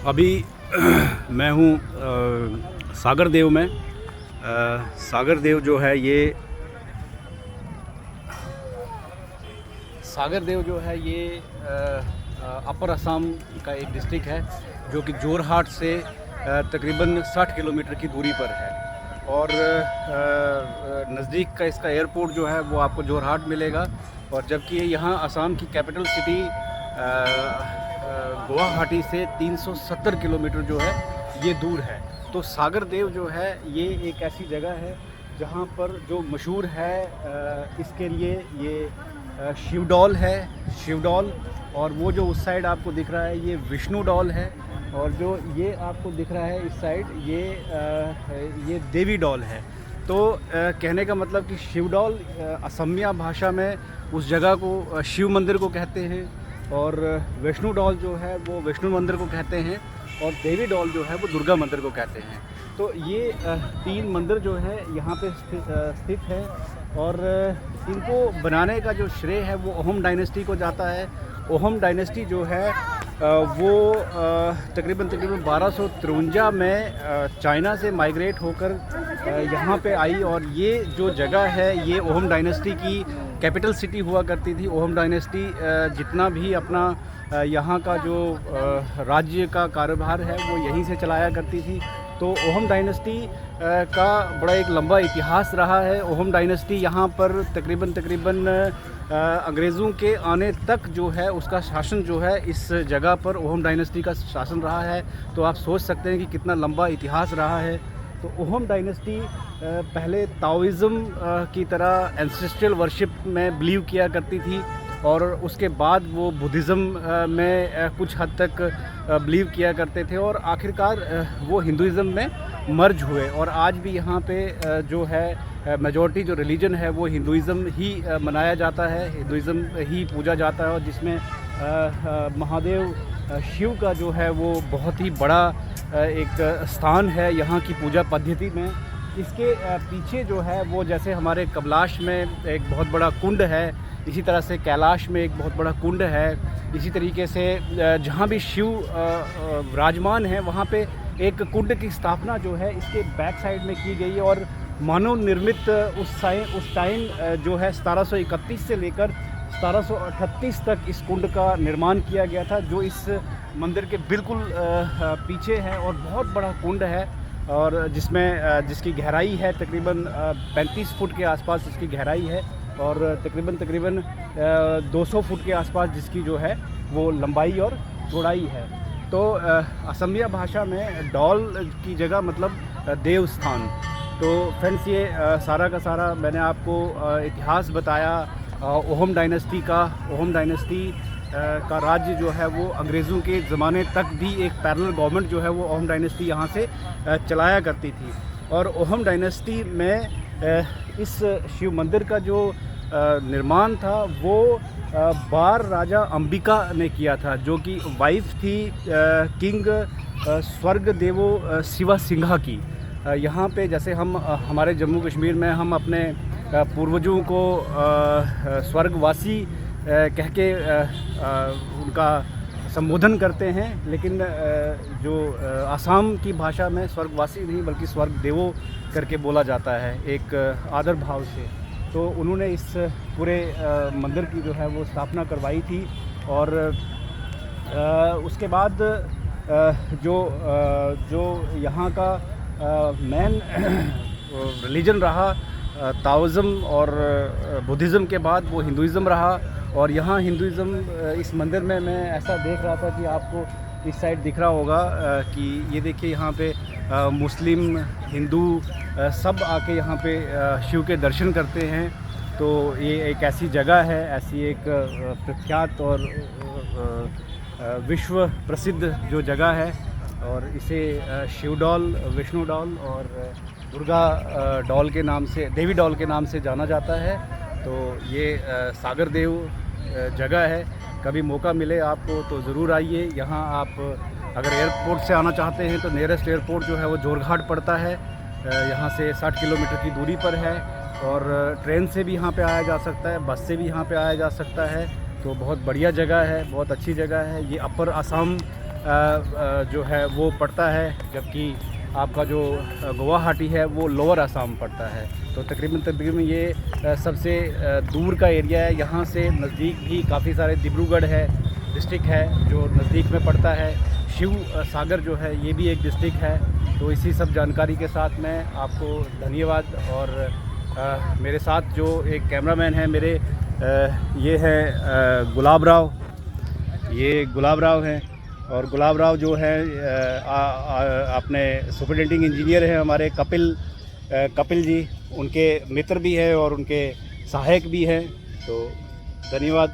अभी मैं हूँ सागर देव में। सागर देव जो है ये अपर असम का एक डिस्ट्रिक्ट है जो कि जोरहाट से तकरीबन 60 किलोमीटर की दूरी पर है। और नज़दीक का इसका एयरपोर्ट जो है वो आपको जोरहाट मिलेगा। और जबकि यहाँ असम की कैपिटल सिटी गुवाहाटी से 370 किलोमीटर जो है ये दूर है। तो सागर देव जो है ये एक ऐसी जगह है जहाँ पर जो मशहूर है इसके लिए ये शिवडोल है, शिवडोल। और वो जो उस साइड आपको दिख रहा है ये विष्णु डोल है। और जो ये आपको दिख रहा है इस साइड ये देवी डोल है। तो कहने का मतलब कि शिवडोल असमिया भाषा में उस जगह को शिव मंदिर को कहते हैं, और विष्णु डोल जो है वो विष्णु मंदिर को कहते हैं, और देवी डोल जो है वो दुर्गा मंदिर को कहते हैं। तो ये 3 मंदिर जो है यहाँ पे स्थित है। और इनको बनाने का जो श्रेय है वो अहोम डायनेस्टी को जाता है। अहोम डायनेस्टी जो है वो तकरीबन 1253 में चाइना से माइग्रेट होकर यहाँ पे आई। और ये जो जगह है ये अहोम डायनेस्टी की कैपिटल सिटी हुआ करती थी। अहोम डायनेस्टी जितना भी अपना यहाँ का जो राज्य का कारोबार है वो यहीं से चलाया करती थी। तो अहोम डायनेस्टी का बड़ा एक लंबा इतिहास रहा है। अहोम डायनेस्टी यहाँ पर तकरीबन अंग्रेज़ों के आने तक जो है उसका शासन जो है इस जगह पर अहोम डायनेस्टी का शासन रहा है। तो आप सोच सकते हैं कि कितना लंबा इतिहास रहा है। तो अहोम डायनेस्टी पहले ताओइज़्म की तरह एंसेस्ट्रल वर्शिप में बिलीव किया करती थी, और उसके बाद वो बुद्धिज़्म में कुछ हद तक बिलीव किया करते थे, और आखिरकार वो हिंदुइज़्म में मर्ज हुए। और आज भी यहाँ पे जो है मेजॉरिटी जो रिलीजन है वो हिंदुइज़्म ही मनाया जाता है, हिंदुइज़्म ही पूजा जाता है। और जिसमें महादेव शिव का जो है वो बहुत ही बड़ा एक स्थान है यहाँ की पूजा पद्धति में। इसके पीछे जो है वो जैसे हमारे कबलाश में एक बहुत बड़ा कुंड है, इसी तरह से कैलाश में एक बहुत बड़ा कुंड है। इसी तरीके से जहाँ भी शिव विराजमान है वहाँ पे एक कुंड की स्थापना जो है इसके बैक साइड में की गई है। और मानव निर्मित उस टाइम जो है 1731 से लेकर 1738 तक इस कुंड का निर्माण किया गया था, जो इस मंदिर के बिल्कुल पीछे है। और बहुत बड़ा कुंड है, और जिसकी गहराई है तकरीबन 35 फुट के आसपास इसकी गहराई है, और तकरीबन 200 फुट के आसपास जिसकी जो है वो लंबाई और चौड़ाई है। तो असमिया भाषा में डॉल की जगह मतलब देव स्थान। तो फ्रेंड्स ये सारा का सारा मैंने आपको इतिहास बताया अहोम डायनेस्टी का। अहोम डायनेस्टी का राज्य जो है वो अंग्रेज़ों के ज़माने तक भी एक पैरेलल गवर्नमेंट जो है वो अहोम डायनेस्टी यहाँ से चलाया करती थी। और अहोम डायनेस्टी में इस शिव मंदिर का जो निर्माण था वो बार राजा अंबिका ने किया था, जो कि वाइफ थी किंग स्वर्ग देवो शिवा सिंघा की। यहाँ पे जैसे हम हमारे जम्मू कश्मीर में हम अपने पूर्वजों को स्वर्गवासी कह के उनका संबोधन करते हैं, लेकिन जो आसाम की भाषा में स्वर्गवासी नहीं बल्कि स्वर्ग देवो करके बोला जाता है एक आदर भाव से। तो उन्होंने इस पूरे मंदिर की जो है वो स्थापना करवाई थी। और उसके बाद जो यहाँ का मेन रिलीजन रहा ताओइज़्म और बुद्धिज़्म के बाद वो हिंदुइज़्म रहा। और यहाँ हिंदुइज़्म इस मंदिर में मैं ऐसा देख रहा था कि आपको इस साइड दिख रहा होगा कि ये देखिए यहाँ पे मुस्लिम हिंदू सब आके यहाँ पे शिव के दर्शन करते हैं। तो ये एक ऐसी जगह है, ऐसी एक प्रख्यात और विश्व प्रसिद्ध जो जगह है, और इसे शिव डॉल, विष्णु डॉल और दुर्गा डॉल के नाम से, देवी डॉल के नाम से जाना जाता है। तो ये सागर देव जगह है। कभी मौका मिले आपको तो ज़रूर आइए यहाँ। आप अगर एयरपोर्ट से आना चाहते हैं तो नियरेस्ट एयरपोर्ट जो है वो जोरघाट पड़ता है, यहाँ से 60 किलोमीटर की दूरी पर है। और ट्रेन से भी यहाँ पे आया जा सकता है, बस से भी यहाँ पे आया जा सकता है। तो बहुत बढ़िया जगह है, बहुत अच्छी जगह है। ये अपर असम जो है वो पड़ता है, जबकि आपका जो गुवाहाटी है वो लोअर असम पड़ता है। तो तकरीबन ये सबसे दूर का एरिया है। यहाँ से नज़दीक भी काफ़ी सारे डिब्रूगढ़ है डिस्ट्रिक्ट है जो नज़दीक में पड़ता है। शिव सागर जो है ये भी एक डिस्ट्रिक्ट है। तो इसी सब जानकारी के साथ मैं आपको धन्यवाद। और मेरे साथ जो एक कैमरामैन है मेरे, ये है गुलाब राव, ये गुलाब राव हैं। और गुलाब राव जो है अपने सुपरिटेंडिंग इंजीनियर हैं हमारे कपिल जी, उनके मित्र भी हैं और उनके सहायक भी हैं। तो धन्यवाद।